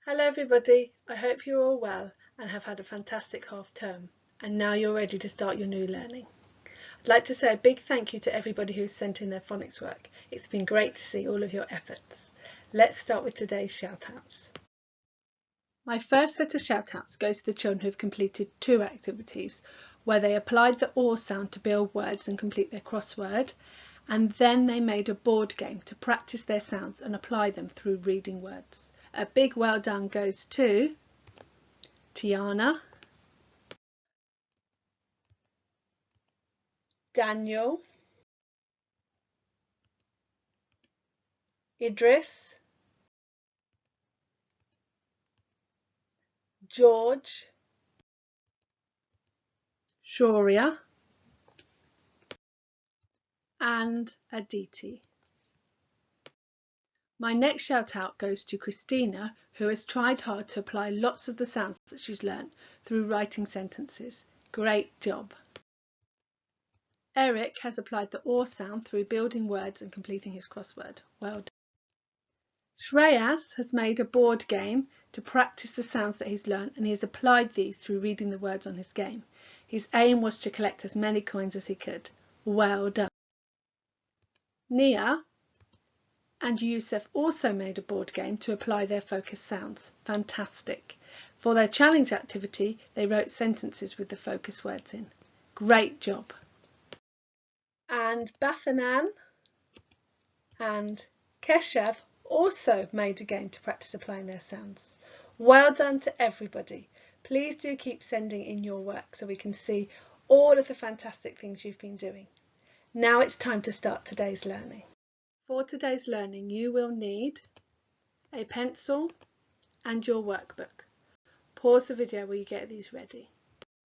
Hello everybody, I hope you're all well and have had a fantastic half term and now you're ready to start your new learning. I'd like to say a big thank you to everybody who's sent in their phonics work. It's been great to see all of your efforts. Let's start with today's shoutouts. My first set of shoutouts goes to the children who have completed 2 activities where they applied the OR sound to build words and complete their crossword, and then they made a board game to practice their sounds and apply them through reading words. A big well done goes to Tiana, Daniel, Idris, George, Shoria and Aditi. My next shout out goes to Christina, who has tried hard to apply lots of the sounds that she's learnt through writing sentences. Great job. Eric has applied the OR sound through building words and completing his crossword. Well done. Shreyas has made a board game to practice the sounds that he's learnt, and he has applied these through reading the words on his game. His aim was to collect as many coins as he could. Well done. Nia and Yusuf also made a board game to apply their focus sounds. Fantastic. For their challenge activity, they wrote sentences with the focus words in. Great job. And Bathanan and Keshav also made a game to practice applying their sounds. Well done to everybody. Please do keep sending in your work so we can see all of the fantastic things you've been doing. Now it's time to start today's learning. For today's learning, you will need a pencil and your workbook. Pause the video while you get these ready.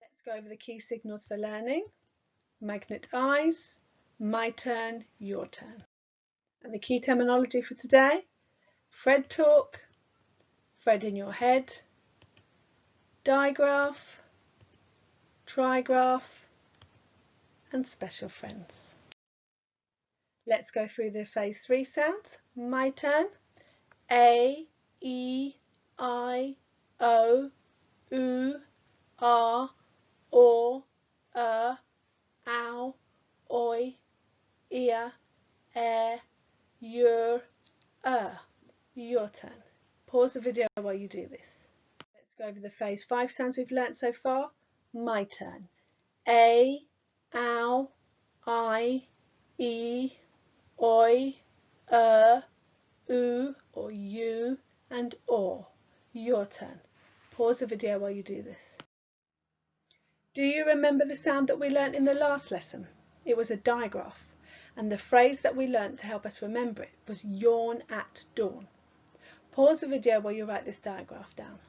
Let's go over the key signals for learning. Magnet eyes, my turn, your turn. And the key terminology for today: Fred talk, Fred in your head, digraph, trigraph and special friends. Let's go through the phase 3 sounds. My turn: A, E, I, O, U, R, O, ow, oi, ear, your, your turn. Pause the video while you do this. Let's go over the phase 5 sounds we've learnt so far. My turn: A, ow, I, E, oi, oo or you and or. Your turn. Pause the video while you do this. Do you remember the sound that we learnt in the last lesson? It was a digraph, and the phrase that we learnt to help us remember it was yawn at dawn. Pause the video while you write this digraph down.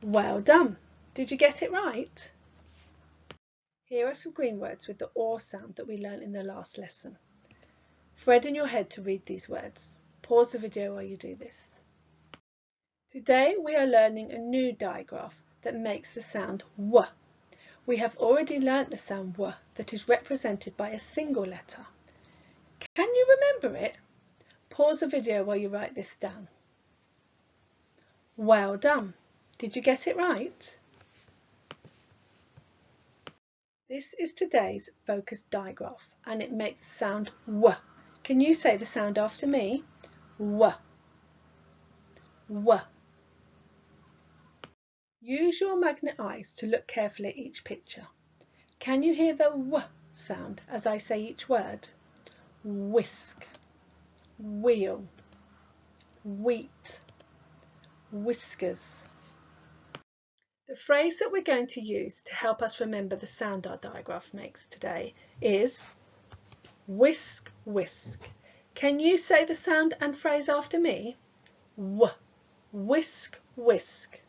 Well done! Did you get it right? Here are some green words with the OR sound that we learnt in the last lesson. Fred in your head to read these words. Pause the video while you do this. Today we are learning a new digraph that makes the sound W. We have already learnt the sound W that is represented by a single letter. Can you remember it? Pause the video while you write this down. Well done! Did you get it right? This is today's focused digraph and it makes the sound W. Can you say the sound after me? W. W. Use your magnet eyes to look carefully at each picture. Can you hear the W sound as I say each word? Whisk, wheel, wheat, whiskers. The phrase that we're going to use to help us remember the sound our digraph makes today is whisk, whisk. Can you say the sound and phrase after me? W, whisk, whisk.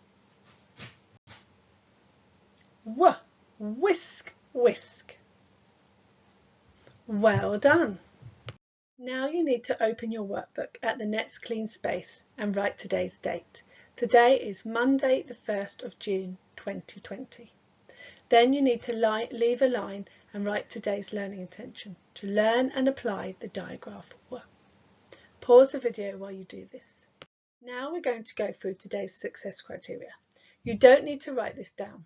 W, whisk, whisk. Well done. Now you need to open your workbook at the next clean space and write today's date. Today is Monday the 1st of June 2020. Then you need to leave a line and write today's learning intention: to learn and apply the digraph W. Pause the video while you do this. Now we're going to go through today's success criteria. You don't need to write this down.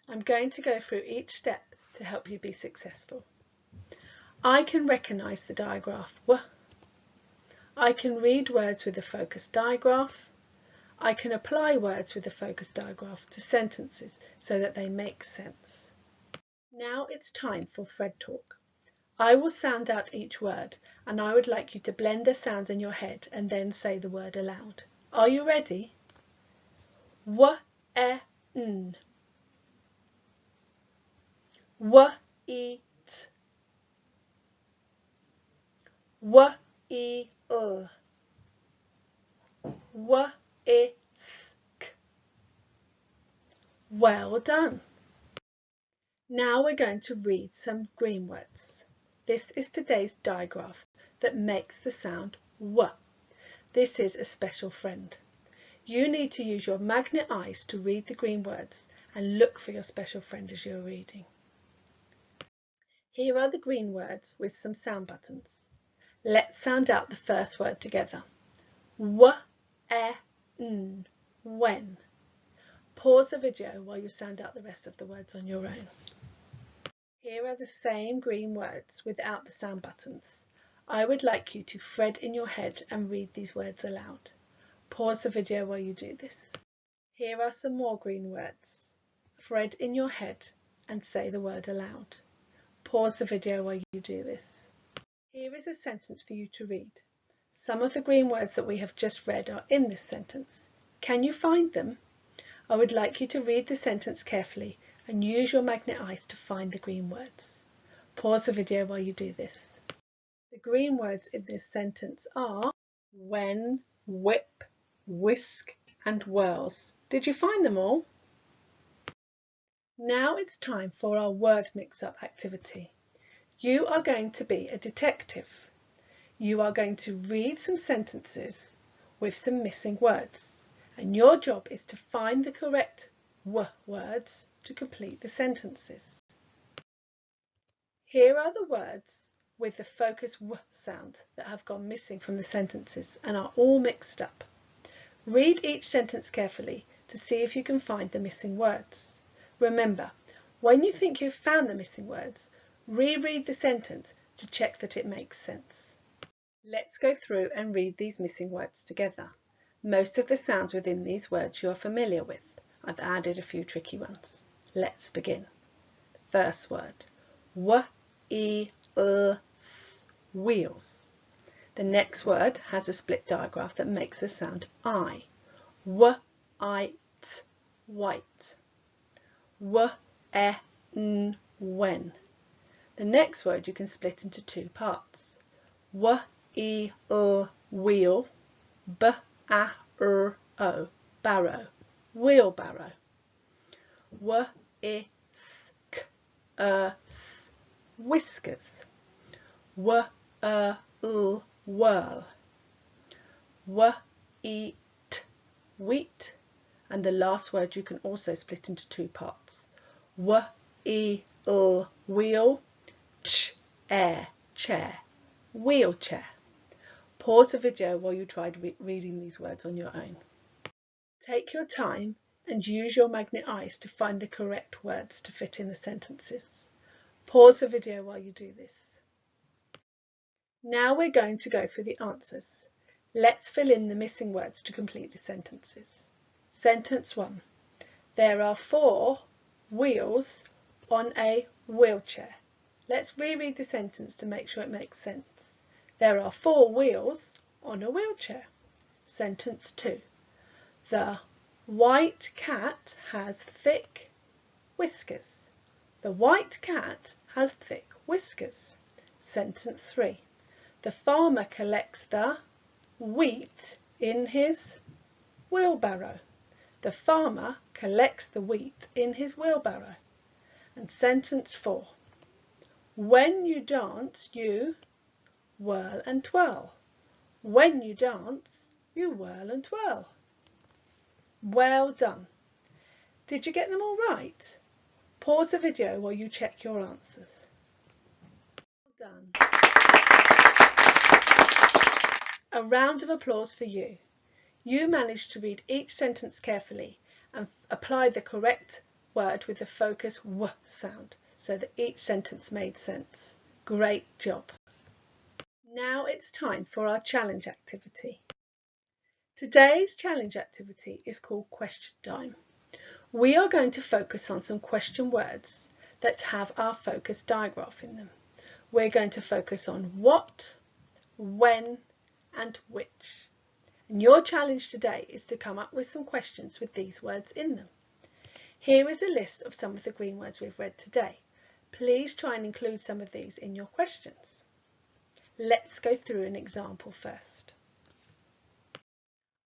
I'm going to go through each step to help you be successful. I can recognise the digraph W. I can read words with a focused digraph. I can apply words with a focused digraph to sentences so that they make sense. Now it's time for Fred Talk. I will sound out each word and I would like you to blend the sounds in your head and then say the word aloud. Are you ready? W-e-n. W-e-t. W-e-l. W-e-sk. Well done. Now we're going to read some green words. This is today's digraph that makes the sound W. This is a special friend. You need to use your magnet eyes to read the green words and look for your special friend as you're reading. Here are the green words with some sound buttons. Let's sound out the first word together. W-e-n, when. Pause the video while you sound out the rest of the words on your own. Here are the same green words without the sound buttons. I would like you to thread in your head and read these words aloud. Pause the video while you do this. Here are some more green words. Thread in your head and say the word aloud. Pause the video while you do this. Here is a sentence for you to read. Some of the green words that we have just read are in this sentence. Can you find them? I would like you to read the sentence carefully and use your magnet eyes to find the green words. Pause the video while you do this. The green words in this sentence are when, whip, whisk and whirls. Did you find them all? Now it's time for our word mix-up activity. You are going to be a detective. You are going to read some sentences with some missing words, and your job is to find the correct W words to complete the sentences. Here are the words with the focused W sound that have gone missing from the sentences and are all mixed up. Read each sentence carefully to see if you can find the missing words. Remember, when you think you've found the missing words, reread the sentence to check that it makes sense. Let's go through and read these missing words together. Most of the sounds within these words you are familiar with. I've added a few tricky ones. Let's begin. First word, w-e-l-s, wheels. The next word has a split digraph that makes the sound I. W-I-t, white. W-e-n, when. The next word you can split into two parts. W-e-l, wheel. B-a-r-o, barrow. Wheelbarrow. W-i-s-k-s, whiskers. W-l, whirl. W-e-t, wheat. And the last word you can also split into two parts. W-e-l, wheel. Ch-air, chair. Wheelchair. Pause the video while you try reading these words on your own. Take your time and use your magnet eyes to find the correct words to fit in the sentences. Pause the video while you do this. Now we're going to go through the answers. Let's fill in the missing words to complete the sentences. Sentence 1. There are 4 wheels on a wheelchair. Let's reread the sentence to make sure it makes sense. There are 4 wheels on a wheelchair. Sentence 2. The white cat has thick whiskers. The white cat has thick whiskers. Sentence 3. The farmer collects the wheat in his wheelbarrow. The farmer collects the wheat in his wheelbarrow. And sentence 4. When you dance, you whirl and twirl. When you dance, you whirl and twirl. Well done. Did you get them all right? Pause the video while you check your answers. Well done. A round of applause for you. You managed to read each sentence carefully and apply the correct word with the focus W sound so that each sentence made sense. Great job! Now it's time for our challenge activity. Today's challenge activity is called Question Time. We are going to focus on some question words that have our focus digraph in them. We're going to focus on what, when and which. And your challenge today is to come up with some questions with these words in them. Here is a list of some of the green words we've read today. Please try and include some of these in your questions. Let's go through an example first.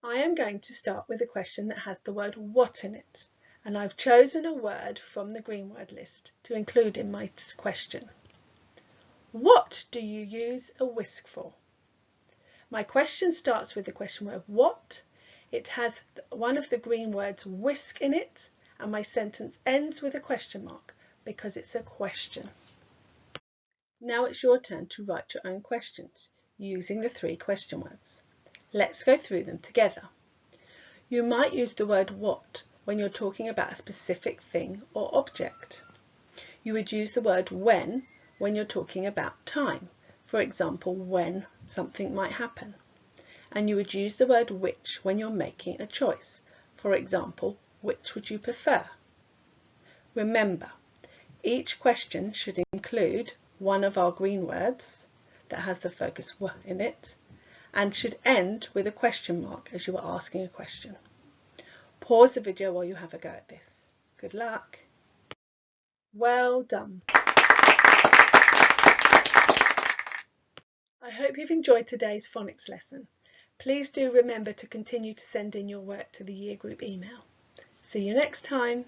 I am going to start with a question that has the word what in it, and I've chosen a word from the green word list to include in my question. What do you use a whisk for? My question starts with the question word what. It has one of the green words whisk in it, and my sentence ends with a question mark because it's a question. Now it's your turn to write your own questions using the 3 question words. Let's go through them together. You might use the word what when you're talking about a specific thing or object. You would use the word when you're talking about time, for example, when something might happen. And you would use the word which when you're making a choice, for example, which would you prefer? Remember, each question should include one of our green words that has the focus W in it and should end with a question mark as you are asking a question. Pause the video while you have a go at this. Good luck. Well done. I hope you've enjoyed today's phonics lesson. Please do remember to continue to send in your work to the year group email. See you next time.